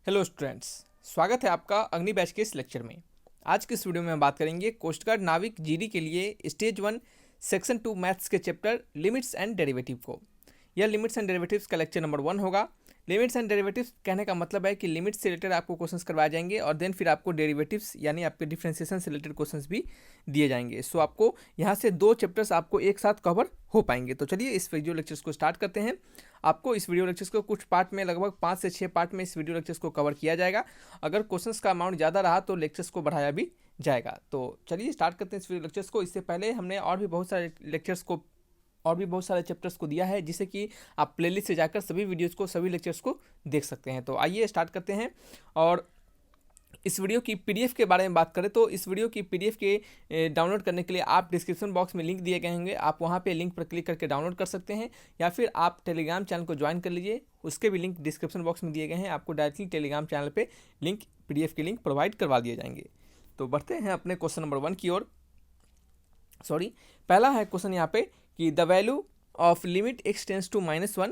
Hello students, स्वागत है आपका अग्नि बैच के इस लेक्चर में। आज के इस वीडियो में हम बात करेंगे कोस्ट गार्ड नाविक जीडी के लिए स्टेज 1 सेक्शन 2 मैथ्स के चैप्टर लिमिट्स एंड डेरिवेटिव को। यह लिमिट्स एंड डेरिवेटिव्स का लेक्चर नंबर 1 होगा। लिमिट्स एंड डेरिवेटिव्स कहने का मतलब है कि लिमिट्स से रिलेटेड आपको क्वेश्चंस करवाए जाएंगे और देन फिर आपको डेरिवेटिव्स यानी आपके डिफरेंशिएशन से रिलेटेड क्वेश्चंस भी दिए जाएंगे। सो आपको यहाँ से 2 चैप्टर्स आपको एक साथ कवर हो पाएंगे। तो चलिए इस वीडियो लेक्चर्स को स्टार्ट करते हैं। आपको इस वीडियो लेक्चर्स को कुछ पार्ट में लगभग 5 से 6 पार्ट में इस वीडियो लेक्चर्स को कवर किया जाएगा। अगर क्वेश्चंस का अमाउंट ज़्यादा रहा तो लेक्चर्स को बढ़ाया भी जाएगा। तो चलिए स्टार्ट करते हैं इस वीडियो लेक्चर्स को। इससे पहले हमने और भी बहुत सारे चैप्टर्स को दिया है, जिसे कि आप प्लेलिस्ट से जाकर सभी वीडियोज़ को, सभी लेक्चर्स को देख सकते हैं। तो आइए स्टार्ट करते हैं। और इस वीडियो की पीडीएफ के बारे में बात करें तो इस वीडियो की पीडीएफ के डाउनलोड करने के लिए आप डिस्क्रिप्शन बॉक्स में लिंक दिए गए होंगे, आप वहां पे लिंक पर क्लिक करके डाउनलोड कर सकते हैं, या फिर आप टेलीग्राम चैनल को ज्वाइन कर लीजिए, उसके भी लिंक डिस्क्रिप्शन बॉक्स में दिए गए हैं। आपको डायरेक्टली टेलीग्राम चैनल पर लिंक पीडीएफ के लिंक प्रोवाइड करवा दिए जाएंगे। तो बढ़ते हैं अपने क्वेश्चन नंबर 1 की ओर। पहला है क्वेश्चन यहाँ पे कि the value of limit x tends to -1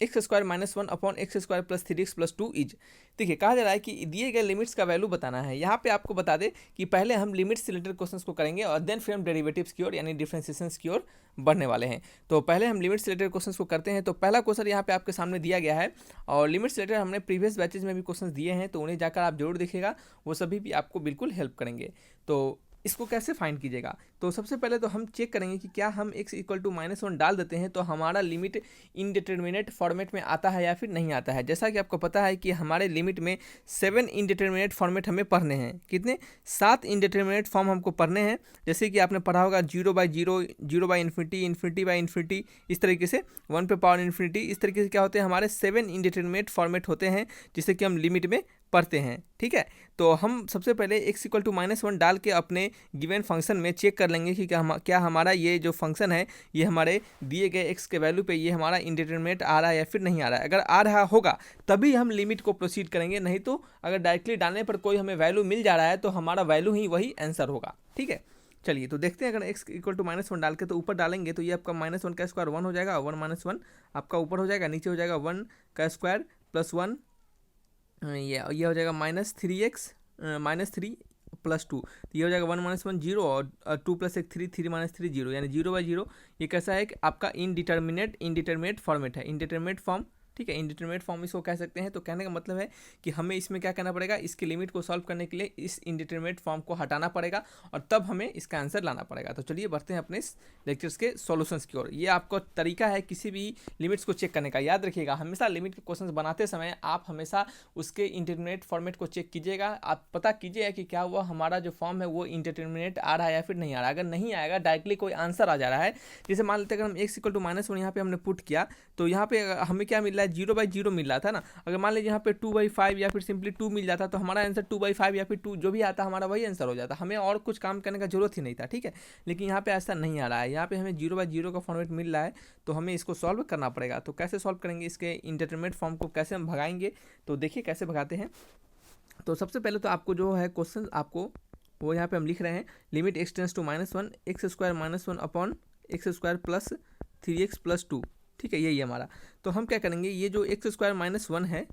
X square -1 upon X square plus 3x plus 2 is. देखिए, कहा जा रहा है कि दिए गए लिमिट्स का वैल्यू बताना है। यहाँ पे आपको बता दें कि पहले हम लिमिट्स से रिलेटेड क्वेश्चंस को करेंगे और देन फिर हम डेरिवेटिव्स की ओर यानी डिफरेंशिएशंस की ओर बढ़ने वाले हैं। तो पहले हम लिमिट्स से रिलेटेड क्वेश्चंस को करते हैं। तो पहला क्वेश्चन यहाँ पे आपके सामने दिया गया है और लिमिट्स से रिलेटेड हमने प्रीवियस बैचेज में भी क्वेश्चन दिए हैं, तो उन्हें जाकर आप जरूर देखिएगा, वो सभी भी आपको बिल्कुल हेल्प करेंगे। तो इसको कैसे फाइंड कीजिएगा, तो सबसे पहले तो हम चेक करेंगे कि क्या हम x इक्वल टू -1 डाल देते हैं तो हमारा लिमिट इनडिटरमिनेट फॉर्मेट में आता है या फिर नहीं आता है। जैसा कि आपको पता है कि हमारे लिमिट में 7 इनडिटरमिनेट फॉर्मेट हमें पढ़ने हैं। कितने? 7 इनडिटरमिनेट फॉर्म हमको पढ़ने हैं। जैसे कि आपने पढ़ा होगा 0/0, 0/इन्फिनिटी, इन्फिनिटी/इन्फिनिटी, इस तरीके से 1 पे पावर इन्फिनिटी, इस तरीके से क्या होते हैं, हमारे 7 इनडिटरमिनेट फॉर्मेट होते हैं जिसे कि हम लिमिट में पढ़ते हैं। ठीक है, तो हम सबसे पहले x इक्वल टू -1 डाल के अपने गिवन फंक्शन में चेक कर लेंगे कि क्या हमारा ये जो फंक्शन है ये हमारे दिए गए x के वैल्यू पे ये हमारा इंडिटरमिनेट आ रहा है या फिर नहीं आ रहा है। अगर आ रहा होगा तभी हम लिमिट को प्रोसीड करेंगे, नहीं तो अगर डायरेक्टली डालने पर कोई हमें वैल्यू मिल जा रहा है तो हमारा वैल्यू ही वही आंसर होगा। ठीक है, चलिए तो देखते हैं। अगर x इक्वल टू -1 डाल के तो ऊपर डालेंगे तो ये आपका -1 का स्क्वायर 1 हो जाएगा, 1 - 1 आपका ऊपर हो जाएगा, नीचे हो जाएगा 1 का स्क्वायर प्लस 1, ये हो जाएगा -3x -3 प्लस 2, तो ये हो जाएगा 1 - 1 0 और 2 + 1 3, 3 - 3 0, यानी 0/0। ये कैसा है कि आपका इनडिटरमिनेट फॉर्मेट है, इनडिटरमिनेट फॉर्म। ठीक है, इनडिटरमिनेट फॉर्म इसको कह सकते हैं। तो कहने का मतलब है कि हमें इसमें क्या करना पड़ेगा, इसकी लिमिट को सॉल्व करने के लिए इस इनडिटरमिनेट फॉर्म को हटाना पड़ेगा और तब हमें इसका आंसर लाना पड़ेगा। तो चलिए बढ़ते हैं अपने इस लेक्चर्स के सॉल्यूशंस की ओर। ये आपका तरीका है किसी भी लिमिट्स को चेक करने का। याद रखिएगा, हमेशा लिमिट के क्वेश्चन बनाते समय आप हमेशा उसके इंडिटरमिनेट फॉर्मेट को चेक कीजिएगा। आप पता कीजिएगा कि क्या वो हमारा जो फॉर्म है वो इंडिटरमिनेट आ रहा है या फिर नहीं आ रहा है। अगर नहीं आएगा, डायरेक्टली कोई आंसर आ जा रहा है, जैसे मान लेते हैं अगर हम x इक्वल टू -1 यहाँ पे हमने पुट किया तो यहाँ पे हमें क्या मिल रहा है, 0/0 मिल रहा था ना। अगर मान लीजिए यहाँ पे 2/5 या फिर सिंपली 2 मिल जाता तो हमारा आंसर 2/5 या फिर 2 जो भी आता हमारा वही आंसर हो जाता, हमें और कुछ काम करने का जरूरत ही नहीं था। ठीक है, लेकिन यहाँ पे ऐसा नहीं आ रहा है, यहाँ पे हमें 0/0 का फॉर्मेट मिल रहा है, तो हमें इसको सॉल्व करना पड़ेगा। तो कैसे सॉल्व करेंगे, इसके इंडिटरमिनेट फॉर्म को कैसे हम भगाएंगे, तो देखिए कैसे भगाते हैं। तो सबसे पहले तो आपको जो है क्वेश्चन आपको वो यहाँ पे हम लिख रहे हैं, limit x tends to -1 X square -1 upon X square plus 3x plus 2। ठीक है, यही हमारा। तो हम क्या करेंगे, ये जो एक्स स्क्वायर -1 है,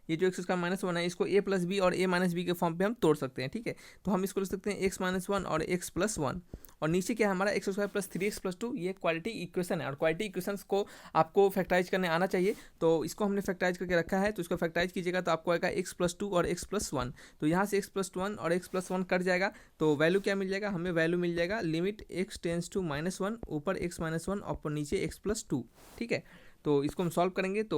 ये जो एक्स स्क्वायर -1 है, इसको a + b और a - b के फॉर्म पे हम तोड़ सकते हैं। ठीक है, तो हम इसको लिख सकते हैं x - 1 और x + 1, और नीचे क्या है हमारा x square plus 3x plus 2। ये क्वालिटी इक्वेशन है और क्वालिटी इक्वेशंस को आपको फैक्टराइज करने आना चाहिए। तो इसको हमने फैक्टराइज करके रखा है, तो इसको फैक्टराइज कीजिएगा तो आपको आएगा x + 2 और x + 1। तो यहाँ से x + 1 और x + 1 कट जाएगा, तो वैल्यू क्या मिल जाएगा, हमें वैल्यू मिल जाएगा लिमिट x टेंस टू -1 ऊपर x - 1 और नीचे x + 2। ठीक है, तो इसको हम सॉल्व करेंगे। तो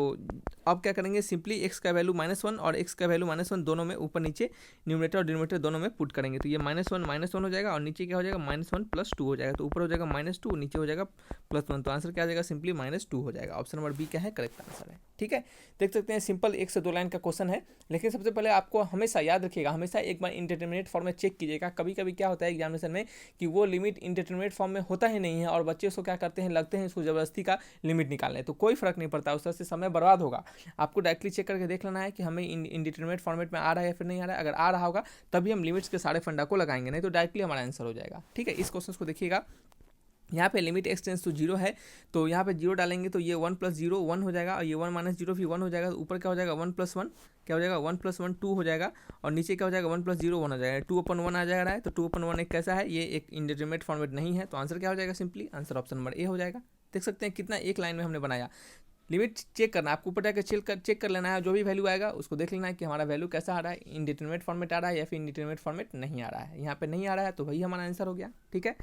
अब क्या करेंगे, सिंपली x का वैल्यू -1 और x का वैल्यू -1 दोनों में ऊपर नीचे न्यूमरेटर और डिनोमिनेटर दोनों में पुट करेंगे। तो ये -1 हो जाएगा और नीचे क्या हो जाएगा, -1 + 2 हो जाएगा। तो ऊपर हो जाएगा -2, नीचे हो जाएगा +1। तो आंसर क्या आ जाएगा, सिंपली -2 हो जाएगा। ऑप्शन नंबर बी क्या है, करेक्ट आंसर है। ठीक है, देख सकते हैं सिंपल 1 से 2 लाइन का क्वेश्चन है, लेकिन सबसे पहले आपको हमेशा याद रखिएगा, हमेशा एक बार इंडिटरमिनेट फॉर्म में चेक कीजिएगा। कभी कभी क्या होता है एग्जामिनेशन में कि वो लिमिट इंडिटरमिनेट फॉर्म में होता ही नहीं है और बच्चे उसको क्या करते हैं, लगते हैं इसको ज़बरदस्ती का लिमिट निकालने। तो कोई फर्क नहीं पड़ता, उस तरह से समय बर्बाद होगा। आपको डायरेक्टली चेक करके देख लेना है कि हमें इंडिटरमिनेट फॉर्मेट में आ रहा है या फिर नहीं आ रहा है। अगर आ रहा होगा तभी हम लिमिट्स के सारे फंडा को लगाएंगे, नहीं तो डायरेक्टली हमारा आंसर हो जाएगा। ठीक है, इस क्वेश्चन को देखिएगा, यहाँ पे limit X tends to zero है, तो यहाँ पे जीरो डालेंगे तो ये 1 + 0 1 हो जाएगा, और ये 1 - 0 फिर 1 हो जाएगा। तो ऊपर क्या हो जाएगा 1 + 1 क्या हो जाएगा 1 + 1 2 हो जाएगा, और नीचे क्या हो जाएगा 1 + 0 1 हो जाएगा। 2/1 आ जा रहा है, तो 2/1 एक कैसा है, ये एक इंडिटरमिनेट फॉर्मेट नहीं है। तो आंसर क्या हो जाएगा, simply answer option number A हो जाएगा। देख सकते हैं कितना एक लाइन में हमने बनाया। लिमिट चेक करना है आपको, ऊपर जाकर चेक कर लेना है, जो भी वैल्यू आएगा उसको देख लेना है कि हमारा वैल्यू कैसा आ रहा है, इंडिटरमिनेट फॉर्मेट आ रहा है या फिर इंडिटरमिनेट फॉर्मेट नहीं आ रहा है। यहाँ पे नहीं आ रहा है तो वही हमारा आंसर हो गया। ठीक है,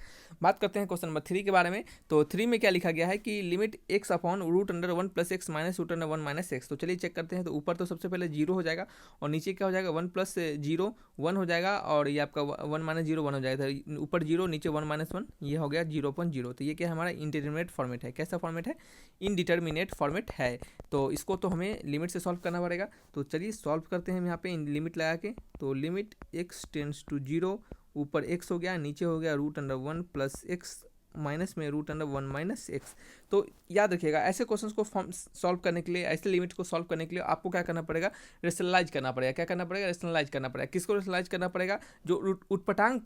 बात करते हैं क्वेश्चन नंबर 3 के बारे में। तो 3 में क्या लिखा गया है कि limit x upon √1 + x minus √1 - x। तो चलिए चेक करते हैं। तो ऊपर तो सबसे पहले 0 हो जाएगा, और नीचे क्या हो जाएगा 1 + 0 1 हो जाएगा, और ये आपका 1 - 0 1 हो जाएगा। तो ऊपर 0 नीचे 1 - 1 ये हो गया 0.0। तो ये क्या हमारा इंडिटरमिनेट फॉर्मेट है। कैसा फॉर्मेट है, इनडिटर्मिनेट फॉर्मेट है। तो इसको तो हमें लिमिट से सॉल्व करना पड़ेगा। तो चलिए सॉल्व करते हैं हम यहाँ पे लिमिट लगा के। तो लिमिट x टेंस टू 0, ऊपर x हो गया, नीचे हो गया √1 + x माइनस में √1 - x। तो याद रखिएगा ऐसे क्वेश्चंस को सॉल्व करने के लिए, ऐसे लिमिट को सॉल्व करने के लिए आपको क्या करना पड़ेगा, रेशनलाइज करना पड़ेगा। क्या करना पड़ेगा, रेशनलाइज करना पड़ेगा। किसको रेशनलाइज करना पड़ेगा, जो उटपटांग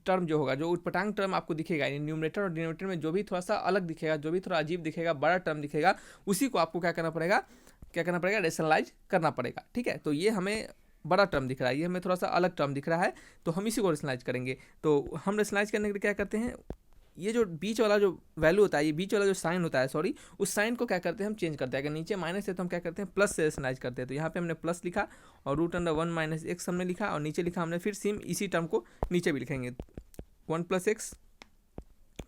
टर्म जो होगा, जो उटपटांग टर्म आपको दिखेगा न्यूमरेटर और डिनोमिनेटर में, जो भी थोड़ा सा अलग दिखेगा, जो भी थोड़ा अजीब दिखेगा, बड़ा टर्म दिखेगा, उसी को आपको क्या करना पड़ेगा, रेशनलाइज करना पड़ेगा। ठीक है, तो ये हमें बड़ा टर्म दिख रहा है, ये हमें थोड़ा सा अलग टर्म दिख रहा है, तो हम इसी को रेशनलाइज करेंगे। तो हम रेशनलाइज करने के लिए क्या करते हैं, ये जो बीच वाला जो वैल्यू होता है, ये बीच वाला जो साइन होता है, सॉरी, उस साइन को क्या करते हैं हम चेंज करते हैं। अगर नीचे माइनस है तो हम क्या करते हैं प्लस से रेशनलाइज करते हैं। तो यहाँ पे हमने प्लस लिखा, और √1 - x हमने लिखा, और नीचे लिखा हमने फिर सेम इसी टर्म को नीचे भी लिखेंगे, 1 + x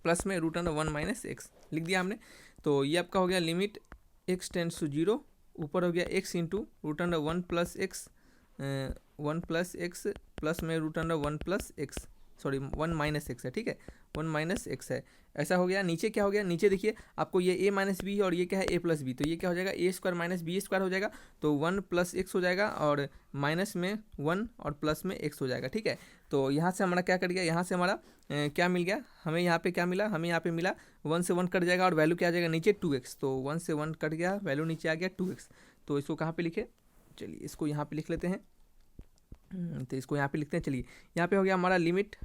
प्लस में √1 - x लिख दिया हमने। तो ये आपका हो गया लिमिट x टेंस टू 0, ऊपर हो गया x into √1 + x 1 + x plus में √1 + x, सॉरी 1 - x है। ठीक है, 1 - x है, ऐसा हो गया। नीचे क्या हो गया, नीचे देखिए आपको ये a - b है, और ये क्या है a + b। तो ये क्या हो जाएगा a² - b² हो जाएगा, तो 1 + x हो जाएगा, और माइनस में 1 और प्लस में x हो जाएगा। ठीक है, तो यहाँ से हमारा क्या कट गया, यहाँ से हमारा क्या मिल गया हमें, यहाँ पे क्या मिला हमें, यहाँ पे मिला 1 से 1 कट जाएगा, और वैल्यू क्या आ जाएगा नीचे 2x। तो 1 से 1 कट गया, वैल्यू नीचे आ गया 2x। तो इसको कहाँ पे लिखे, चलिए इसको यहाँ पे लिख लेते हैं। तो इसको यहाँ पे लिखते हैं। चलिए यहाँ पे हो गया हमारा लिमिट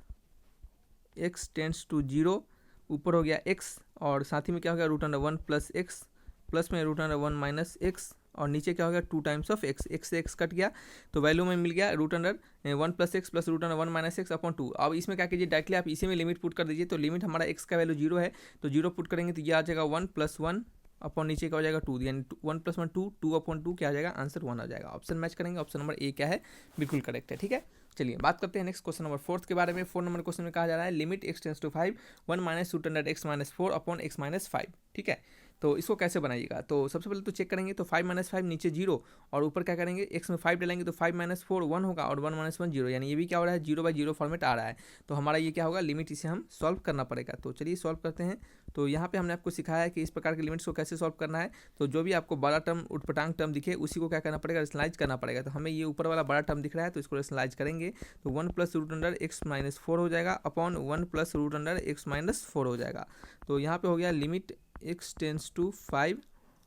x टेंस टू 0, ऊपर हो गया x, और साथ ही में क्या हो गया √1 + x प्लस में √1 - x, और नीचे क्या हो गया 2 टाइम्स ऑफ x, x से x कट गया, तो वैल्यू में मिल गया √1 + x प्लस √1 - x अपॉन 2। अब इसमें क्या कीजिए, डायरेक्टली आप इसी में लिमिट पुट कर दीजिए। तो लिमिट हमारा x का वैल्यू 0 है, तो 0 पुट करेंगे तो ये आ जाएगा 1 + 1 अपॉन नीचे क्या हो जाएगा 2, यानी 1 + 1 2, 2/2 क्या आ जाएगा, आंसर 1 आ जाएगा। ऑप्शन मैच करेंगे, ऑप्शन नंबर ए क्या है, बिल्कुल करेक्ट है। ठीक है, चलिए बात करते हैं नेक्स्ट क्वेश्चन नंबर 4 के बारे में। 4 नंबर क्वेश्चन में कहा जा रहा है limit x tends to 5 1 - √x - 4 upon x - 5। ठीक है, तो इसको कैसे बनाइएगा, तो सबसे पहले तो चेक करेंगे। तो 5 - 5 नीचे 0, और ऊपर क्या करेंगे x में 5 डालेंगे, तो 5 - 4 1 होगा, और 1 - 1 0, यानी ये भी क्या हो रहा है 0/0 फॉर्मेट आ रहा है। तो हमारा ये क्या होगा, लिमिट इसे हम सॉल्व करना पड़ेगा। तो चलिए सॉल्व करते हैं। तो यहाँ पे हमने आपको सिखाया है कि इस प्रकार के लिमिट्स को कैसे सॉल्व करना है। तो जो भी आपको बड़ा टर्म उटपटांग टर्म दिखे उसी को क्या करना पड़ेगा, रेशनलाइज करना पड़ेगा। तो हमें ये ऊपर वाला बड़ा टर्म दिख रहा है, तो इसको रेशनलाइज करेंगे। तो 1 + √x - 4 हो जाएगा अपॉन 1 + √x - 4 हो जाएगा। तो यहाँ पे हो गया लिमिट x टेंस टू 5,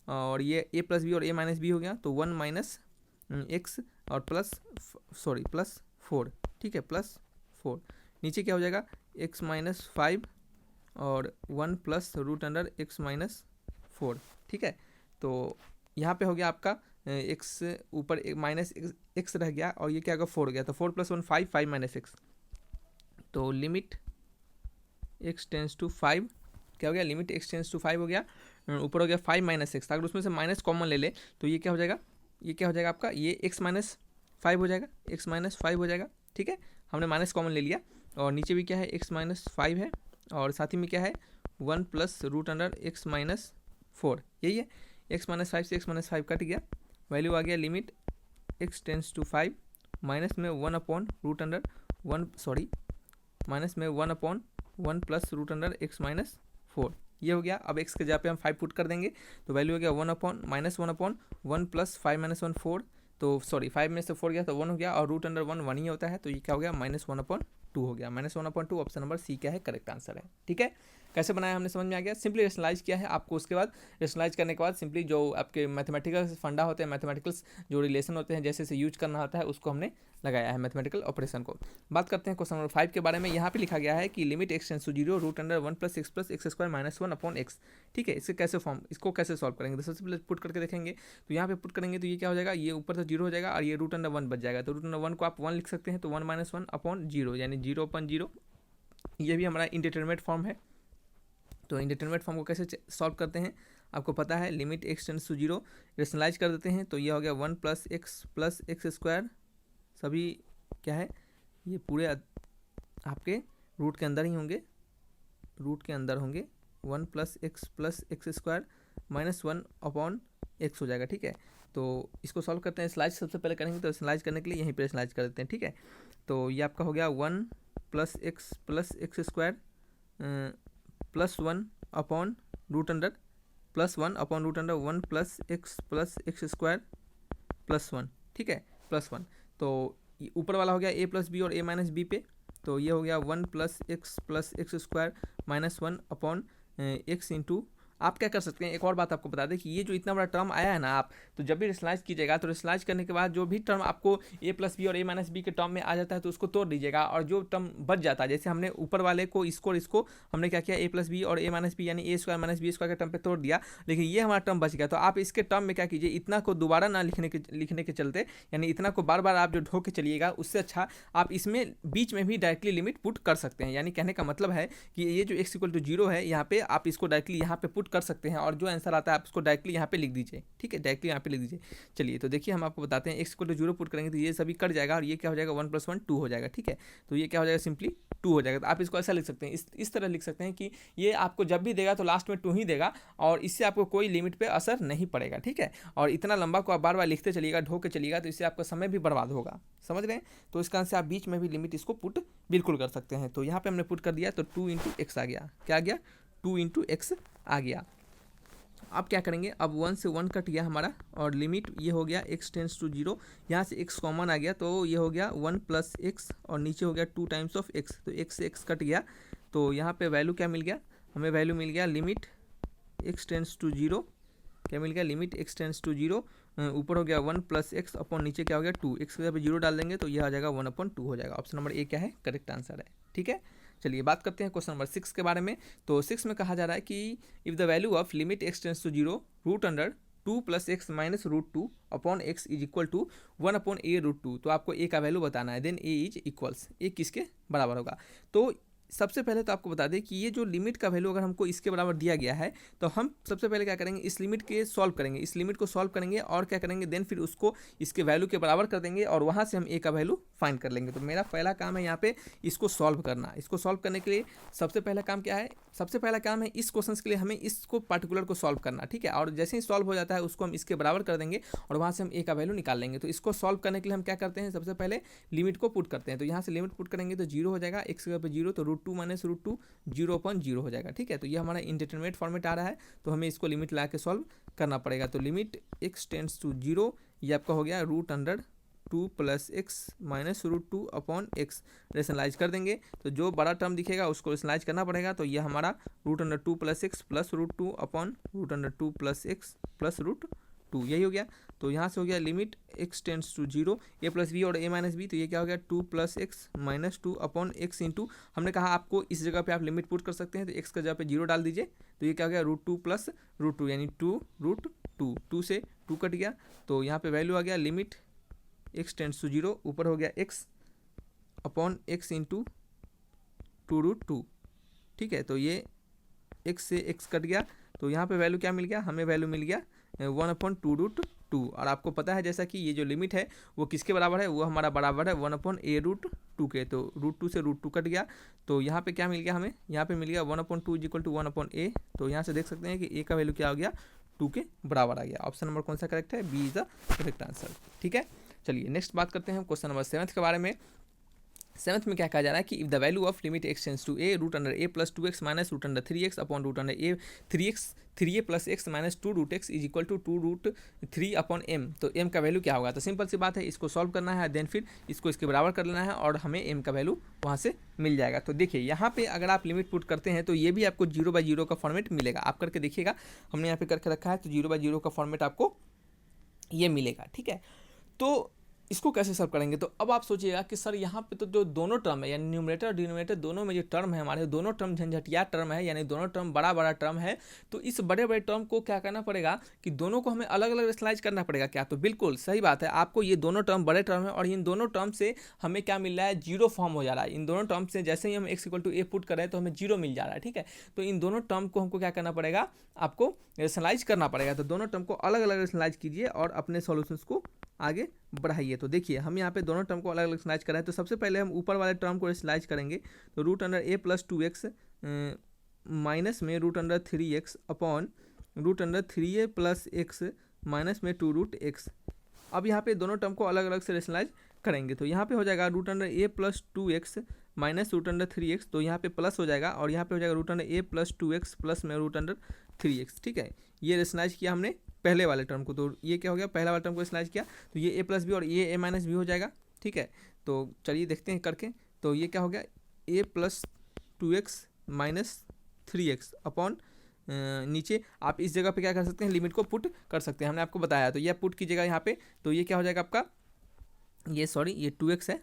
और ये a + b और a - b हो गया, तो 1 - x और प्लस 4। ठीक है, +4, नीचे क्या हो जाएगा x - 5 और 1 + √x - 4। ठीक है, तो यहाँ पे हो गया आपका x ऊपर माइनस x रह गया, और ये क्या होगा 4 हो गया, तो 4 + 1 5 5 - x। तो लिमिट x टेंस टू 5 क्या हो गया, लिमिट x टेंस टू 5 हो गया, ऊपर हो गया 5 - x। अगर उसमें से माइनस कॉमन ले ले तो ये क्या हो जाएगा, आपका ये x - 5 हो जाएगा, x - 5 हो जाएगा। ठीक है, हमने माइनस कॉमन ले लिया, और नीचे भी क्या है x - 5 है, और साथ ही में क्या है 1 + √x - 4, यही है। x - 5 से x - 5 कट गया, वैल्यू आ गया limit x tends to 5 minus में 1 अपॉन माइनस में 1 अपॉन 1 + √x - 4, ये हो गया। अब x के जगह पे हम 5 पुट कर देंगे, तो वैल्यू हो गया -1 अपॉन 1 + 5 - 1 4। तो सॉरी 5 में से 4 गया तो 1 हो गया, और √1 1 ही होता है, तो ये क्या हो गया -1/2। 2 हो गया, -1/2 ऑप्शन नंबर सी क्या है करेक्ट आंसर है। ठीक है, कैसे बनाया हमने समझ में आ गया। सिंपली रेशनलाइज किया है आपको, उसके बाद रेशनलाइज करने के बाद सिंपली जो आपके मैथमेटिकल फंडा होते हैं, मैथमेटिकल्स जो रिलेशन होते हैं जैसे से यूज करना होता है उसको हमने लगाया है मैथमेटिकल ऑपरेशन को। बात करते हैं क्वेश्चन नंबर 5 के बारे में। यहाँ पे लिखा गया है कि limit x tends to 0 √1 + x + x² - 1/x। ठीक है, इसको कैसे सॉल्व करेंगे, तो सबसे पहले पुट करके देखेंगे। तो यहाँ पे पुट करेंगे तो ये क्या हो जाएगा, ये ऊपर तो 0 हो जाएगा और ये √1 बच जाएगा। तो √1 को आप 1 लिख सकते हैं, तो 1 - 1/0 यानी 0/0। ये भी हमारा इंडिटरमिनेट फॉर्म है। तो इंडिटरमिनेट फॉर्म को कैसे सॉल्व करते हैं आपको पता है, limit x tends to 0 rationalise कर देते हैं। तो ये हो गया 1 + x + x², सभी क्या है ये पूरे आपके रूट के अंदर ही होंगे, रूट के अंदर होंगे। 1 + x + x² - 1/x हो जाएगा। ठीक है, तो इसको सॉल्व करते हैं। स्लाइज सबसे पहले करेंगे, तो स्लाइज करने के लिए यहीं पर स्लाइज कर देते हैं। ठीक है, तो ये आपका हो गया 1 + x + x² +1 upon √1 +1 upon √1 1 + x + x² +1। ठीक है, +1। तो ऊपर वाला हो गया a + b और a - b पे। तो ये हो गया 1 + x + x² - 1/x इंटू। आप क्या कर सकते हैं, एक और बात आपको बता दें कि ये जो इतना बड़ा टर्म आया है ना, आप तो जब भी रेशनलाइज कीजिएगा तो रेशनलाइज करने के बाद जो भी टर्म आपको a + b और a - b के टर्म में आ जाता है तो उसको तोड़ दीजिएगा, और जो टर्म बच जाता है, जैसे हमने ऊपर वाले को इसको और इसको हमने क्या किया, a + b और a - b यानी a² - b² के टर्म पे तोड़ दिया, लेकिन ये हमारा टर्म बच गया। तो आप इसके टर्म में क्या कीजिए, इतना को दोबारा ना लिखने के चलते, यानी इतना को बार बार आप जो ढो के चलिएगा, उससे अच्छा आप इसमें बीच में भी डायरेक्टली लिमिट पुट कर सकते हैं। यानी कहने का मतलब है कि ये जो x = 0 है, यहाँ पे आप इसको डायरेक्टली यहाँ पे पुट कर सकते हैं, और जो आंसर आता है आप उसको डायरेक्टली यहाँ पे लिख दीजिए। ठीक है, डायरेक्टली यहाँ पे लिख दीजिए। चलिए, तो देखिए हम आपको बताते हैं, x = 0 पुट करेंगे तो ये सभी कट जाएगा, और ये क्या हो जाएगा 1 + 1 2 हो जाएगा। ठीक है, तो ये क्या हो जाएगा, सिंपली 2 हो जाएगा। तो आप इसको ऐसा लिख सकते हैं, इस तरह लिख सकते हैं कि ये आपको जब भी देगा तो लास्ट में 2 ही देगा, और इससे आपको कोई लिमिट पे असर नहीं पड़ेगा। ठीक है, और इतना लंबा को आप बार बार लिखते चलिएगा, ढो के चलिएगा, तो इससे आपका समय भी बर्बाद होगा। समझ रहे हैं, तो इस कारण से आप बीच में भी लिमिट इसको पुट बिल्कुल कर सकते हैं। तो यहाँ पे हमने पुट कर दिया, तो 2 × x आ गया। क्या आ गया, 2 × x आ गया। अब क्या करेंगे, अब 1 से 1 कट गया हमारा, और लिमिट ये हो गया x टेंड्स टू 0। यहाँ से x कॉमन आ गया, तो ये हो गया 1 + x, और नीचे हो गया 2 टाइम्स ऑफ x। तो x से x कट गया, तो यहाँ पे वैल्यू क्या मिल गया, हमें वैल्यू मिल गया लिमिट x टेंड्स टू 0। क्या मिल गया, लिमिट x टेंड्स टू 0। ऊपर हो गया 1 + x अपॉन नीचे क्या हो गया 2, x के जगह पे 0 डाल देंगे तो ये आ जाएगा 1/2 हो जाएगा। ऑप्शन नंबर ए क्या है करेक्ट आंसर है। ठीक है, चलिए बात करते हैं क्वेश्चन नंबर 6 के बारे में। तो 6 में कहा जा रहा है कि if the value of limit x tends to 0 √2 + x - √2 upon x is equal to 1/a√2। तो आपको a का वैल्यू बताना है, then a is equals, a किसके बराबर होगा। तो सबसे पहले तो आपको बता दें कि ये जो लिमिट का वैल्यू अगर हमको इसके बराबर दिया गया है, तो हम सबसे पहले क्या करेंगे, इस लिमिट के सॉल्व करेंगे, इस लिमिट को सॉल्व करेंगे, और क्या करेंगे, देन फिर उसको इसके वैल्यू के बराबर कर देंगे, और वहाँ से हम a का वैल्यू फाइंड कर लेंगे। तो मेरा पहला काम है यहाँ पे इसको सॉल्व करना। इसको सॉल्व करने के लिए सबसे पहला काम क्या है, सबसे पहला काम है इस क्वेश्चन के लिए हमें इसको पार्टिकुलर को सॉल्व करना। ठीक है, और जैसे ही सॉल्व हो जाता है उसको हम इसके बराबर कर देंगे, और वहाँ से हम a का वैल्यू निकाल लेंगे। तो इसको सॉल्व करने के लिए हम क्या करते हैं, सबसे पहले लिमिट को पुट करते हैं। तो यहाँ से लिमिट पुट करेंगे तो 0 हो जाएगा, x की जगह पे 0, तो √2 - √2 0/0 हो जाएगा। ठीक है, तो ये हमारा इंडिटरमिनेट फॉर्मेट आ रहा है, तो हमें इसको लिमिट ला के सॉल्व करना पड़ेगा। तो लिमिट x टेंड्स टू 0, ये आपका हो गया √2 + x - √2 अपॉन x। रेशनलाइज कर देंगे तो जो बड़ा टर्म दिखेगा उसको रेशनलाइज करना पड़ेगा। तो ये हमारा √2 + x + √2 अपॉन √2 + x + √2, यही हो गया। तो यहाँ से हो गया limit x tends to 0 a + b और a - b, तो ये क्या हो गया 2 + x - 2 अपॉन x इंटू, हमने कहा आपको इस जगह पे आप लिमिट पुट कर सकते हैं, तो x की जगह पे 0 डाल दीजिए, तो ये क्या हो गया √2 + √2 यानी 2√2, 2 से 2 कट गया, तो यहाँ पे वैल्यू आ गया लिमिट x टेंड्स टू 0, ऊपर हो गया x अपॉन x इंटू 2√2। ठीक है, तो ये x से x कट गया, तो यहाँ पे वैल्यू क्या मिल गया, हमें वैल्यू मिल गया 1/2√2। और आपको पता है जैसा कि ये जो लिमिट है वो किसके बराबर है, वो हमारा बराबर है 1/a√2 के। तो √2 से √2 कट गया, तो यहाँ पे क्या मिल गया हमें, यहाँ पे मिल गया 1/2 = 1/a। तो यहाँ से देख सकते हैं कि a का वैल्यू क्या हो गया 2 के बराबर आ गया। ऑप्शन नंबर कौन सा करेक्ट है, B is the correct answer. ठीक है, चलिए नेक्स्ट बात करते हैं हम क्वेश्चन नंबर 7 के बारे में। सेवंथ में क्या कहा जा रहा है कि if the value of limit X tends to A root under A plus 2x minus root under 3x upon root under A 3a plus X minus 2 root X is equal to 2 root 3 upon M, तो M का value क्या होगा। तो simple सी बात है, इसको solve करना है, देन फिर इसको इसके बराबर कर लेना है और हमें एम का वैल्यू वहाँ से मिल जाएगा। तो देखिए यहाँ पे अगर आप लिमिट पुट करते हैं तो ये भी आपको 0/0 का फॉर्मेट मिलेगा। आप करके देखिएगा, हमने यहाँ पे करके रखा है, तो 0/0 का फॉर्मेट आपको ये मिलेगा। ठीक है, तो इसको कैसे सॉल्व करेंगे। तो अब आप सोचिएगा कि सर यहाँ पे तो जो दोनों टर्म है, यानी न्यूमरेटर और डिनोमिनेटर दोनों में जो टर्म है हमारे, दोनों टर्म झंझटिया टर्म है, यानी दोनों टर्म बड़ा बड़ा टर्म है। तो इस बड़े बड़े टर्म को क्या करना पड़ेगा कि दोनों को हमें अलग अलग रेशनलाइज करना पड़ेगा। क्या, तो बिल्कुल सही बात है, आपको ये दोनों टर्म बड़े टर्म है और इन दोनों टर्म से हमें क्या मिल रहा है, जीरो फॉर्म हो जा रहा है। इन दोनों टर्म से जैसे ही हम x equal to A put कर रहे हैं तो हमें जीरो मिल जा रहा है। ठीक है, तो इन दोनों टर्म को हमको क्या करना पड़ेगा, आपको रेशनलाइज करना पड़ेगा। तो दोनों टर्म को अलग अलग रेशनलाइज कीजिए और अपने सॉल्यूशंस को आगे बढ़ाइए। तो देखिए हम यहाँ पे दोनों टर्म को अलग अलग रेशनलाइज कर रहे हैं। तो सबसे पहले हम ऊपर वाले टर्म को रेशनलाइज करेंगे। तो root under A plus 2x minus में root under 3x upon root under 3a plus X minus में 2 रूट एक्स। अब यहाँ पे दोनों टर्म को अलग अलग से रेशनलाइज करेंगे। तो यहाँ पे हो जाएगा root under A plus 2x minus root under 3x, तो यहाँ पे प्लस हो जाएगा और यहाँ पे हो जाएगा root under A plus 2x plus में रूट अंडर 3x। ठीक है, ये रेशनलाइज किया हमने पहले वाले टर्म को। तो ये क्या हो गया, पहला वाला टर्म को रेशनलाइज किया तो ये a प्लस बी और ये a माइनस बी हो जाएगा। ठीक है, तो चलिए देखते हैं करके। तो ये क्या हो गया, a plus 2x minus 3x upon नीचे आप इस जगह पे क्या कर सकते हैं, लिमिट को पुट कर सकते हैं, हमने आपको बताया। तो ये पुट कीजिएगा यहाँ पे, तो ये क्या हो जाएगा आपका, ये 2x है,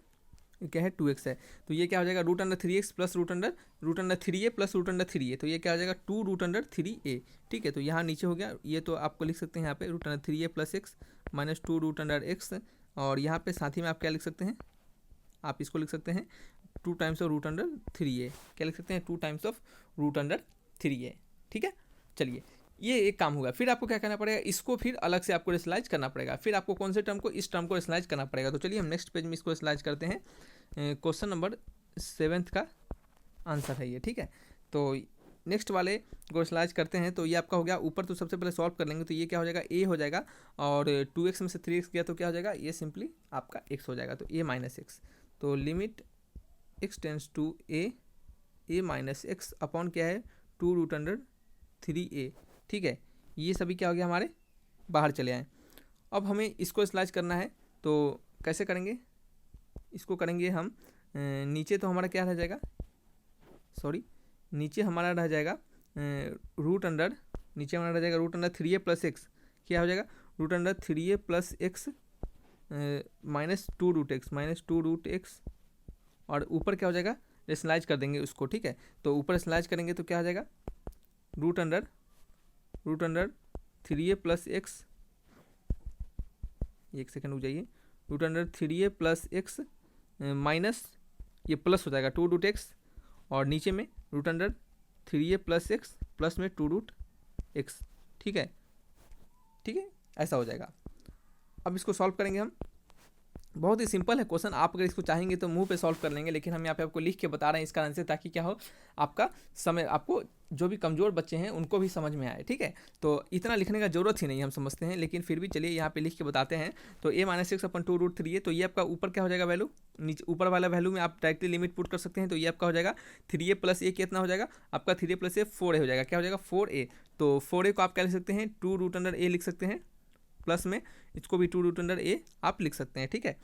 क्या है 2x है, तो ये क्या हो जाएगा root under 3x plus root under 3a plus root under 3a, तो ये क्या हो जाएगा 2 रूट अंडर 3a। ठीक है, तो यहाँ नीचे हो गया, ये तो आपको लिख सकते हैं यहाँ पे root under 3a plus X minus 2 root under X, और यहाँ पे साथ ही में आप क्या लिख सकते हैं, आप इसको लिख सकते हैं 2 times of root under 3a, क्या लिख सकते हैं 2 times of root under 3a। ठीक है, चलिए ये एक काम होगा। फिर आपको क्या करना पड़ेगा, इसको फिर अलग से आपको रेशनलाइज करना पड़ेगा। फिर आपको कौन से टर्म को, इस टर्म को रेशनलाइज करना पड़ेगा। तो चलिए हम नेक्स्ट पेज में इसको रेशनलाइज करते हैं। क्वेश्चन नंबर 7 का आंसर है ये। ठीक है, तो नेक्स्ट वाले को रेशनलाइज करते हैं। तो ये आपका हो गया ऊपर, तो सबसे पहले सॉल्व कर लेंगे। तो ये क्या हो जाएगा, a हो जाएगा और 2x में से 3x गया तो क्या हो जाएगा, ये सिंपली आपका x हो जाएगा, तो a माइनस एक्स। तो limit x tends to a minus X upon क्या है 2 रूट अंडर 3a। ठीक है, ये सभी क्या हो गया हमारे बाहर चले आए। अब हमें इसको स्लाइज करना है, तो कैसे करेंगे, इसको करेंगे हम नीचे, तो हमारा क्या रह जाएगा, नीचे हमारा रह जाएगा रूट अंडर, नीचे हमारा रह जाएगा root under 3a plus x, क्या हो जाएगा root under 3a plus X minus 2 root X, और ऊपर क्या हो जाएगा, रेशनलाइज कर देंगे उसको। ठीक है, तो ऊपर रेशनलाइज करेंगे तो क्या हो जाएगा root under 3a plus X, एक सेकंड रुक जाइए, root under 3a plus X minus ये प्लस हो जाएगा 2 रूट एक्स, और नीचे में root under 3a plus X plus में 2 रूट एक्स। ठीक है, ऐसा हो जाएगा। अब इसको सॉल्व करेंगे हम, बहुत ही सिंपल है क्वेश्चन। आप अगर इसको चाहेंगे तो मुंह पे सॉल्व कर लेंगे, लेकिन हम यहाँ पे आपको लिख के बता रहे हैं इसका आंसर, ताकि क्या हो, आपका समय, आपको जो भी कमज़ोर बच्चे हैं उनको भी समझ में आए। ठीक है, तो इतना लिखने का जरूरत ही नहीं, हम समझते हैं, लेकिन फिर भी चलिए यहाँ पे लिख के बताते हैं। तो a minus X upon 2 root 3 है, तो ये आपका ऊपर क्या हो जाएगा वैल्यू, नीचे ऊपर वाला वैल्यू में आप डायरेक्टली लिमिट पुट कर सकते हैं। तो ये आपका हो जाएगा 3a प्लस ए, कितना हो जाएगा आपका 3a प्लस ए 4a हो जाएगा, क्या हो जाएगा 4a। तो 4a को आप क्या लिख सकते हैं, 2 रूट अंडर a लिख सकते हैं, प्लस में इसको भी 2 रूट अंडर a आप लिख सकते हैं। ठीक है,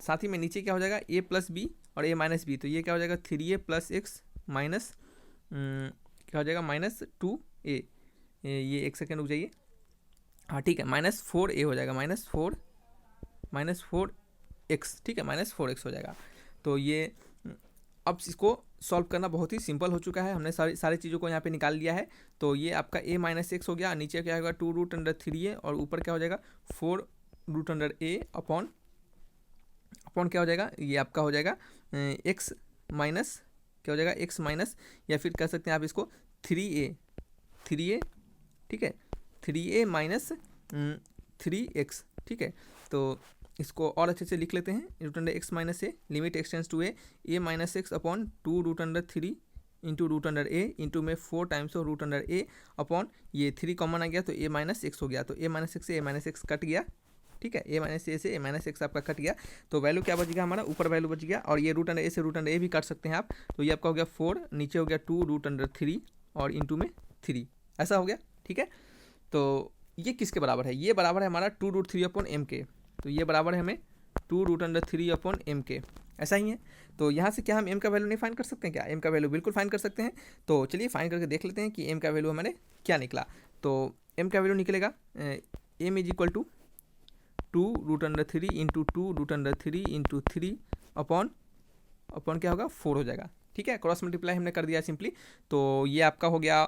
साथ ही में नीचे क्या हो जाएगा a प्लस बी और a माइनस बी, तो ये क्या हो जाएगा 3a प्लस एक्स माइनस क्या हो जाएगा माइनस 2a, ये एक सेकेंड रुक जाइए, हाँ ठीक है, माइनस 4a हो जाएगा, माइनस 4x। ठीक है, माइनस 4x हो जाएगा। तो ये अब इसको सॉल्व करना बहुत ही सिंपल हो चुका है, हमने सारी चीज़ों को यहाँ पे निकाल लिया है। तो ये आपका a माइनस एक्स हो गया, नीचे क्या होगा 2 रूट अंडर 3a, और ऊपर क्या हो जाएगा 4 रूट अंडर a अपॉन क्या हो जाएगा, ये आपका हो जाएगा x माइनस, क्या हो जाएगा x माइनस, या फिर कह सकते हैं आप इसको 3a। ठीक है, 3a माइनस 3x। ठीक है, तो इसको और अच्छे से लिख लेते हैं, root under X minus A, limit X tends to A minus X upon 2 root under 3 into root under A into में 4 times of root under A upon ये 3 कॉमन आ गया तो a माइनस एक्स हो गया, तो a माइनस एक्स से a minus x cut गया, ठीक है, ए माइनस ए से ए माइनस एक्स आपका कट गया, तो वैल्यू क्या बच गया हमारा, ऊपर वैल्यू बच गया, और ये रूट अंडर ए से रूट अंडर ए भी काट सकते हैं आप, तो ये आपका हो गया 4, नीचे हो गया 2 रूट अंडर 3 और इंटू में 3, ऐसा हो गया। ठीक है, तो ये किसके बराबर है, ये बराबर है हमारा 2 रूट 3 अपॉन एम के, तो ये बराबर है हमें 2 रूट अंडर 3 अपॉन एम के, ऐसा ही है। तो यहाँ से क्या हम एम का वैल्यू नहीं फाइंड कर सकते हैं क्या, एम का वैल्यू बिल्कुल फाइंड कर सकते हैं। तो चलिए फाइंड करके देख लेते हैं कि एम का वैल्यू हमारे क्या निकला। तो एम का वैल्यू निकलेगा M is equal to 2 root under 3 into 2 root under 3 into 3 upon क्या होगा 4 हो जाएगा। ठीक है, क्रॉस मल्टीप्लाई हमने कर दिया सिंपली, तो ये आपका हो गया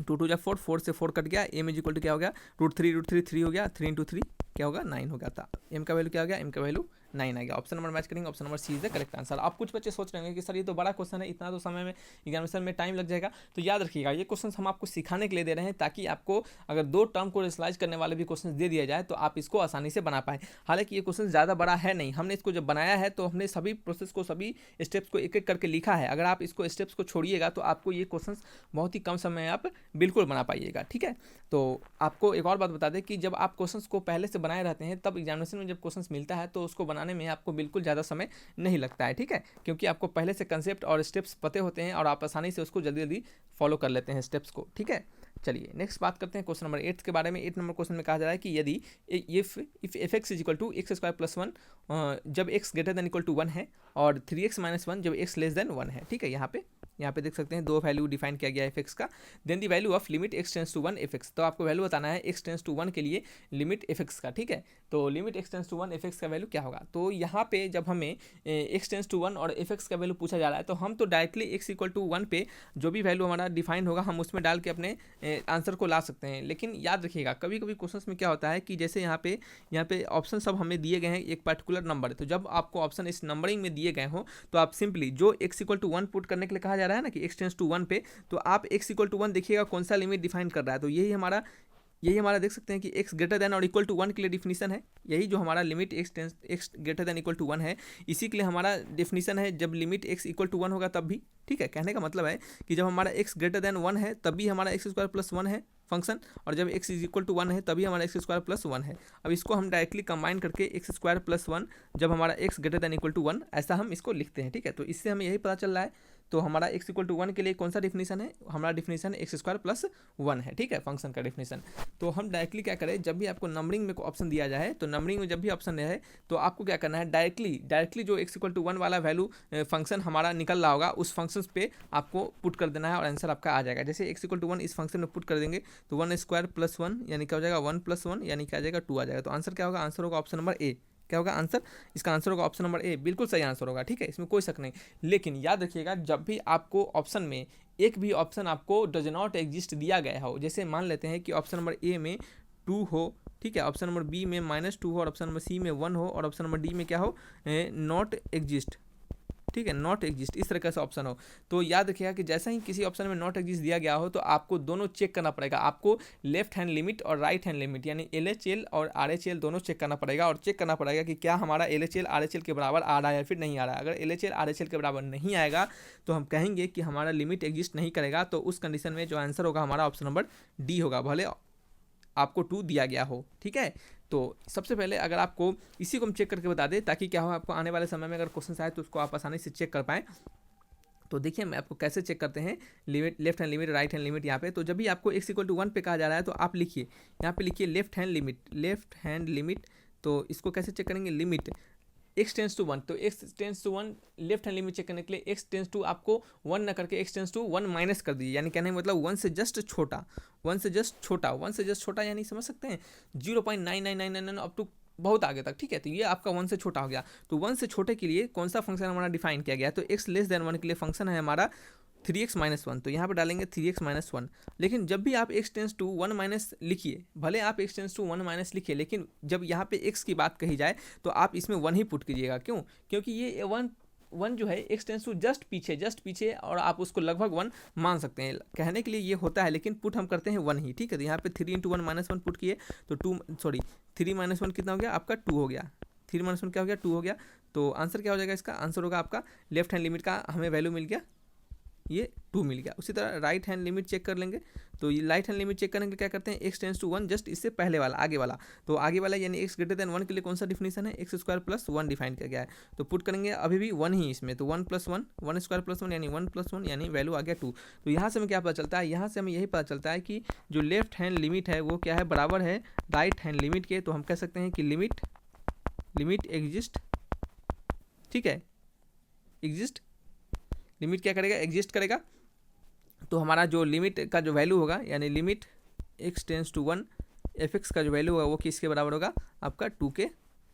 2 2 जा 4, 4 से 4 कट गया, एम इज इक्वल टू क्या हो गया रूट 3 3 हो गया, 3 इंटू 3 क्या होगा 9 हो गया था। एम का वैल्यू क्या हो गया, एम का वैल्यू 9 आ गया। ऑप्शन नंबर मैच करेंगे, option number C is the correct answer. आप कुछ बच्चे सोच रहे होंगे कि सर ये तो बड़ा क्वेश्चन है, इतना तो समय में एग्जामिनेशन में टाइम लग जाएगा, तो याद रखिएगा ये क्वेश्चन हम आपको सिखाने के लिए दे रहे हैं, ताकि आपको अगर 2 टर्म को रेशनलाइज करने वाले भी क्वेश्चन दे दिया जाए तो आप इसको आसानी से बना पाए। हालांकि ये क्वेश्चन ज़्यादा बड़ा है नहीं, हमने इसको जब बनाया है तो हमने सभी प्रोसेस को, सभी स्टेप्स को एक एक करके लिखा है। अगर आप इसको स्टेप्स को छोड़िएगा तो आपको ये क्वेश्चन बहुत ही कम समय में आप बिल्कुल बना पाइएगा। ठीक है, तो आपको एक और बात बता दें कि जब आप क्वेश्चंस को पहले से बनाए रहते हैं, तब एग्जामिनेशन में जब क्वेश्चंस मिलता है तो उसको बनाने में आपको बिल्कुल ज़्यादा समय नहीं लगता है। ठीक है, क्योंकि आपको पहले से कंसेप्ट और स्टेप्स पते होते हैं और आप आसानी से उसको जल्दी जल्दी फॉलो कर लेते हैं स्टेप्स को। ठीक है, चलिए नेक्स्ट बात करते हैं क्वेश्चन नंबर 8 के बारे में। 8 नंबर क्वेश्चन में कहा जा रहा है कि यदि if F X is equal to X square plus 1 जब X greater than equal to 1 है, और 3x माइनस 1 जब एक्स लेस देन 1 है। ठीक है, यहाँ पे देख सकते हैं 2 वैल्यू डिफाइन किया गया है एफ एक्स का। Then the value of limit X tends to 1 F X, तो आपको वैल्यू बताना है एक्स टेंस टू 1 के लिए लिमिट एफ एक्स का। ठीक है, तो limit X tends to 1 F X का वैल्यू क्या होगा। तो यहाँ पे जब हमें एक्स टेंस टू 1 और एफ एक्स का वैल्यू पूछा जा रहा है, तो हम तो डायरेक्टली एक्स इक्वल टू 1 पे जो भी वैल्यू हमारा डिफाइन होगा हम उसमें डाल के अपने आंसर को ला सकते हैं। लेकिन याद रखिएगा कभी कभी क्वेश्चन में क्या होता है कि जैसे यहाँ पे ऑप्शन सब हमें दिए गए हैं एक पर्टिकुलर नंबर, तो जब आपको ऑप्शन इस नंबरिंग में दिए गए हो तो आप सिंपली जो एक्स इक्वल टू 1 पुट करने के लिए कहा जा रहा है ना कि एक्स टेंस टू 1 पे, तो आप एक्स इक्वल टू 1 देखिएगा कौन सा लिमिट डिफाइन कर रहा है। तो यही हमारा देख सकते हैं कि एक्स ग्रेटर देन और इक्वल टू 1 के लिए डिफिनीशन है, यही जो हमारा limit X greater than equal to 1 है, इसी के लिए हमारा डिफिनीशन है जब लिमिट एक्स इक्वल टू 1 होगा तब भी। ठीक है, कहने का मतलब है कि जब हमारा एक्स ग्रेटर देन 1 है तब भी हमारा एक्स स्क्वायर प्लस 1 है फंक्शन, और जब एक्स इज इक्वल टू 1 है तभी हमारा एक्स स्क्वायर प्लस 1 है। अब इसको हम डायरेक्टली कंबाइन करके एक्स स्क्वायर प्लस 1 जब हमारा X greater than equal to 1 ऐसा हम इसको लिखते हैं। ठीक है, तो इससे हमें यही पता चल रहा है। तो हमारा एक्स इक्वल टू 1 के लिए कौन सा डिफिनीशन है, हमारा डिफिनीशन एक्स स्क्वायर प्लस 1 है। ठीक है, फंक्शन का डिफिनीशन। तो हम डायरेक्टली क्या करें, जब भी आपको नंबरिंग में ऑप्शन दिया जाए तो नंबरिंग में जब भी ऑप्शन है तो आपको क्या करना है, डायरेक्टली जो एक्स इक्वल टू 1 वाला वैल्यू फंक्शन हमारा निकल रहा होगा उस फंक्शन पे आपको पुट कर देना है और आंसर आपका आ जाएगा। जैसे एक्स इक्वल टू 1 इस फंक्शन में पुट कर देंगे तो 1 स्क्वायर प्लस 1 यानी क्या हो जाएगा 1 प्लस 1 यानी क्या आ जाएगा 2 आ जाएगा। तो आंसर क्या होगा, आंसर होगा ऑप्शन नंबर ए। क्या होगा आंसर, इसका आंसर होगा ऑप्शन नंबर ए, बिल्कुल सही आंसर होगा। ठीक है, इसमें कोई शक नहीं। लेकिन याद रखिएगा जब भी आपको ऑप्शन में एक भी ऑप्शन आपको डज नॉट एग्जिस्ट दिया गया हो, जैसे मान लेते हैं कि ऑप्शन नंबर ए में 2 हो, ठीक है, ऑप्शन नंबर बी में -2 हो, और ऑप्शन नंबर सी में 1 हो, और ऑप्शन नंबर डी में क्या हो नॉट एग्जिस्ट। ठीक है, नॉट एग्जिस्ट इस तरह से ऑप्शन हो, तो याद रखिएगा कि जैसा ही किसी ऑप्शन में नॉट एग्जिस्ट दिया गया हो तो आपको दोनों चेक करना पड़ेगा। आपको लेफ्ट हैंड लिमिट और राइट हैंड लिमिट यानी LHL और RHL दोनों चेक करना पड़ेगा, और चेक करना पड़ेगा कि क्या हमारा LHL RHL के बराबर आ रहा है या फिर नहीं आ रहा है। अगर LHL RHL के बराबर नहीं आएगा तो हम कहेंगे कि हमारा लिमिट एग्जिस्ट नहीं करेगा, तो उस कंडीशन में जो आंसर होगा हमारा ऑप्शन नंबर डी होगा, भले आपको 2 दिया गया हो। ठीक है, तो सबसे पहले अगर आपको इसी को हम चेक करके बता दें ताकि क्या हो आपको आने वाले समय में अगर क्वेश्चन आए तो उसको आप आसानी से चेक कर पाएँ। तो देखिए मैं आपको कैसे चेक करते हैं limit, left hand limit, right hand limit. यहाँ पे तो जब भी आपको एक्स इक्वल टू 1 पे कहा जा रहा है तो आप लिखिए, यहाँ पे लिखिए लेफ्ट हैंड लिमिट। तो इसको कैसे चेक करेंगे, लिमिट एक्स टेंस टू 1, तो X tends to 1 left hand limit check करने के लिए एक्स टेंस टू आपको 1 ना करके एक्स टेंस टू 1 माइनस कर दीजिए, यानी कहने का मतलब 1 से जस्ट छोटा, 1 से जस्ट छोटा यानी समझ सकते हैं 0.9999 अप टू बहुत आगे तक। ठीक है, तो ये आपका 1 से छोटा हो गया। तो 1 से छोटे के लिए कौन सा फंक्शन हमारा डिफाइन किया गया, तो एक्स लेस देन 1 के लिए फंक्शन है हमारा 3x माइनस 1, तो यहाँ पे डालेंगे 3x माइनस 1। लेकिन जब भी आप x टेंस टू 1 माइनस लिखिए, भले आप x टेंस टू 1 माइनस लिखिए, लेकिन जब यहाँ पे x की बात कही जाए तो आप इसमें 1 ही पुट कीजिएगा। क्यों, क्योंकि ये 1 जो है x टेंस टू जस्ट पीछे, और आप उसको लगभग 1 मान सकते हैं, कहने के लिए ये होता है, लेकिन पुट हम करते हैं 1 ही। ठीक है, तो यहाँ पे 3 × 1 माइनस 1 पुट किए तो 3 माइनस 1 कितना हो गया आपका 2 हो गया, 3 माइनस 1 क्या हो गया 2 हो गया। तो आंसर क्या हो जाएगा इसका, आंसर होगा आपका लेफ्ट हैंड लिमिट का हमें वैल्यू मिल गया ये 2 मिल गया। उसी तरह राइट हैंड लिमिट चेक कर लेंगे, तो ये राइट हैंड लिमिट चेक करने के लिए क्या करते हैं, x टेंस टू 1 जस्ट इससे पहले वाला आगे वाला, तो आगे वाला यानी x ग्रेटर देन 1 के लिए कौन सा डिफिनीशन है, एक्स स्क्वायर प्लस 1 डिफाइन किया गया है। तो पुट करेंगे अभी भी 1 ही इसमें, तो 1 प्लस 1, 1 स्क्वायर प्लस 1 यानी 1 प्लस 1 यानी वैल्यू आ गया 2। तो यहाँ से हमें क्या पता चलता है, यहाँ से हमें यही पता चलता है कि जो लेफ्ट हैंड लिमिट है वो क्या है, बराबर है राइट हैंड लिमिट के। तो हम कह सकते हैं कि लिमिट एग्जिस्ट, ठीक है, एग्जिस्ट, लिमिट क्या करेगा, एग्जिस्ट करेगा। तो हमारा जो लिमिट का जो वैल्यू होगा यानी limit x tends to 1 fx का जो वैल्यू होगा वो किसके बराबर होगा, आपका 2 के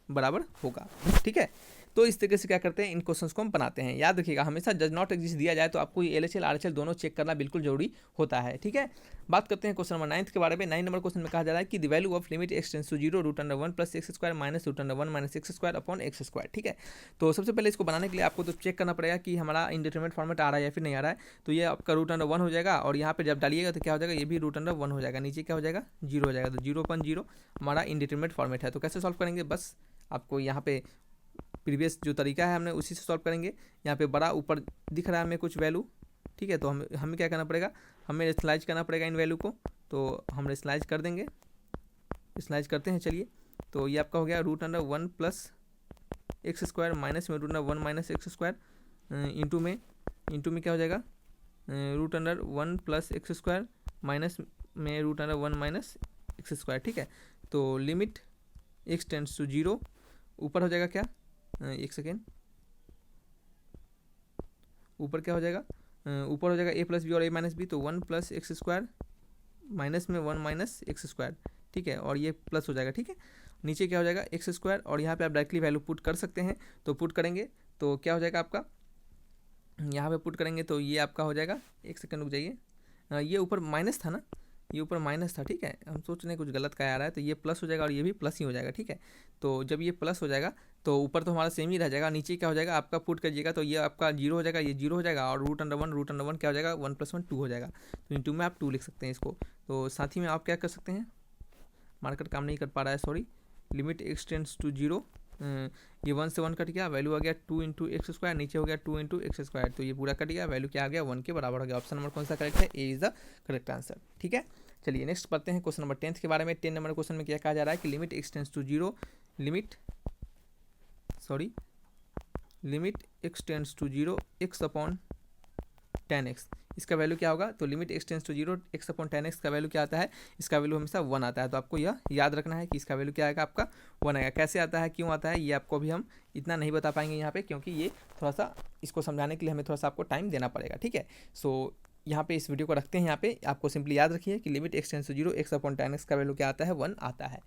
बराबर होगा, ठीक है। तो इस तरीके से क्या करते हैं, इन क्वेश्चंस को हम बनाते हैं। याद रखिएगा हमेशा जज नॉट एग्जिस्ट दिया जाए तो आपको ये LHL RHL दोनों चेक करना बिल्कुल जरूरी होता है, ठीक है। बात करते हैं क्वेश्चन नंबर 9 के बारे में। 9 नंबर क्वेश्चन में कहा जा रहा है कि the value of limit x tends to 0 √1 plus X square minus √1 minus X square upon X square, ठीक है। तो सबसे पहले इसको बनाने के लिए आपको तो चेक करना पड़ेगा कि हमारा इंडिटरमिनेट फॉर्मेट आ रहा है या फिर नहीं आ रहा है। तो ये आपका √1 हो जाएगा और यहाँ पे जब डालिएगा तो क्या हो जाएगा, ये भी √1 हो जाएगा, नीचे क्या हो जाएगा 0 हो जाएगा। तो 0/0 हमारा इंडिटरमिनेट फॉर्मेट है। तो कैसे सॉल्व करेंगे, बस आपको यहाँ पे प्रीवियस जो तरीका है हमने उसी से सॉल्व करेंगे। यहाँ पे बड़ा ऊपर दिख रहा है हमें कुछ वैल्यू, ठीक है। तो हमें क्या करना पड़ेगा, हमें रेशनलाइज करना पड़ेगा इन वैल्यू को। तो हम रेशनलाइज कर देंगे, रेशनलाइज करते हैं, चलिए। तो ये आपका हो गया √1 प्लस एक्स स्क्वायर माइनस में √1 माइनस एक्स स्क्वायर इंटू में क्या हो जाएगा √1 प्लस एक्स स्क्वायर माइनस में √1 माइनस एक्स स्क्वायर, ठीक है। तो लिमिट x टेंस टू 0 ऊपर हो जाएगा क्या, एक सेकेंड, ऊपर क्या हो जाएगा, ऊपर हो जाएगा a प्लस बी और a माइनस बी। तो 1 प्लस एक्स स्क्वायर माइनस में 1 माइनस एक्स स्क्वायर, ठीक है, और ये प्लस हो जाएगा, ठीक है। नीचे क्या हो जाएगा एक्स स्क्वायर और यहाँ पे आप डायरेक्टली वैल्यू पुट कर सकते हैं। तो पुट करेंगे तो क्या हो जाएगा आपका, यहाँ पे पुट करेंगे तो ये आपका हो जाएगा, एक सेकेंड रुक जाइए, ये ऊपर माइनस था ना, ये ऊपर माइनस था, ठीक है। हम सोच रहे हैं कुछ गलत का आ रहा है, तो ये प्लस हो जाएगा और ये भी प्लस ही हो जाएगा, ठीक है। तो जब ये प्लस हो जाएगा तो ऊपर तो हमारा सेम ही रह जाएगा, नीचे क्या हो जाएगा आपका पुट करिएगा तो ये आपका 0 हो जाएगा, ये 0 हो जाएगा और √1 क्या हो जाएगा 1 + 1 2 हो जाएगा। तो इन 2 में आप 2 लिख सकते हैं इसको। तो साथ ही में आप क्या कर सकते हैं, मार्कर काम नहीं कर पा रहा है, sorry. Limit x tends to 0, ये 1 से 1 कट गया, वैल्यू आ गया 2 × एक्स स्क्वायर, नीचे हो गया 2 × एक्स स्क्वायर। तो ये पूरा कट गया, वैल्यू क्या आ गया 1 के बराबर हो गया। ऑप्शन नंबर कौन सा करेक्ट है, A is the correct answer, ठीक है। चलिए नेक्स्ट पढ़ते हैं क्वेश्चन नंबर 10 के बारे में। 10 नंबर क्वेश्चन में क्या कहा जा रहा है कि limit x tends to 0 limit x tends to 0 x upon 10x, इसका वैल्यू क्या होगा। तो limit x tends to 0 x upon 10x का वैल्यू क्या आता है, इसका वैल्यू हमेशा 1 आता है। तो आपको यह याद रखना है कि इसका वैल्यू क्या आएगा, आपका 1 आएगा। कैसे आता है, क्यों आता है, ये आपको अभी हम इतना नहीं बता पाएंगे यहाँ पे, क्योंकि ये थोड़ा सा इसको समझाने के लिए हमें थोड़ा सा आपको टाइम देना पड़ेगा, ठीक है। सो यहाँ पे इस वीडियो को रखते हैं, यहाँ पे आपको सिंपली याद रखिए कि limit x tends to 0 x upon 10x का वैल्यू क्या आता है, 1 आता है।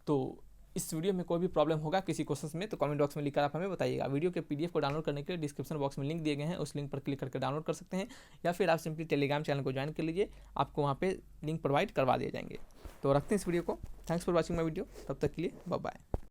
तो इस वीडियो में कोई भी प्रॉब्लम होगा किसी क्वेश्चन में तो कमेंट बॉक्स में लिखकर आप हमें बताइएगा। वीडियो के PDF को डाउनलोड करने के लिए डिस्क्रिप्शन बॉक्स में लिंक दिए गए हैं, उस लिंक पर क्लिक करके डाउनलोड कर सकते हैं, या फिर आप सिंपली टेलीग्राम चैनल को ज्वाइन कर लीजिए, आपको वहाँ पे लिंक प्रोवाइड करवा दिए जाएंगे। तो रखते हैं इस वीडियो को। Thanks for watching my video, तब तक के लिए बाय बाय।